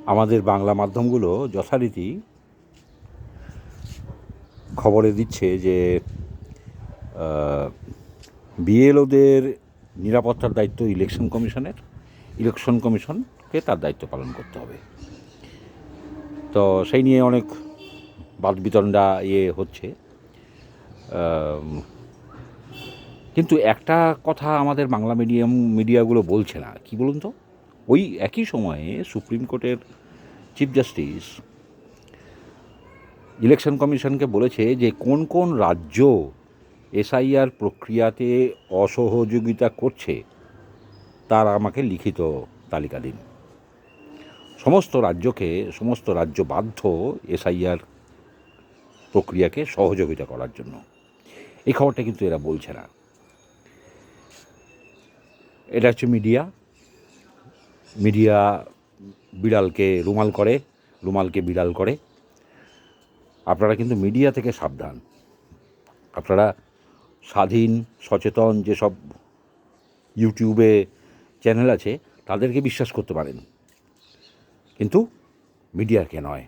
আমাদের বাংলা মাধ্যমগুলো যথারীতি খবরে দিচ্ছে যে বিএলওদের নিরাপত্তার দায়িত্ব ইলেকশন কমিশনকে তার দায়িত্ব পালন করতে হবে। তো সেই নিয়ে অনেক বাদ বিতণ্ডা হচ্ছে। কিন্তু একটা কথা আমাদের বাংলা মিডিয়াগুলো বলছে না, কি বলুন তো? ওই একই সময়ে সুপ্রিম কোর্টের চিফ জাস্টিস ইলেকশন কমিশনকে বলেছে যে কোন কোন রাজ্য এসআইআর প্রক্রিয়াতে অসহযোগিতা করছে তার আমাকে লিখিত তালিকা দিন। সমস্ত রাজ্য বাধ্য এসআইআর প্রক্রিয়াকে সহযোগিতা করার জন্য। এই খবরটা কিন্তু এরা বলছে না। এটা হচ্ছে মিডিয়া বিড়ালকে রুমাল করে, রুমালকে বিড়াল করে। আপনারা কিন্তু মিডিয়া থেকে সাবধান। আপনারা স্বাধীন সচেতন যেসব ইউটিউবে চ্যানেল আছে তাদেরকে বিশ্বাস করতে পারেন, কিন্তু মিডিয়াকে নয়।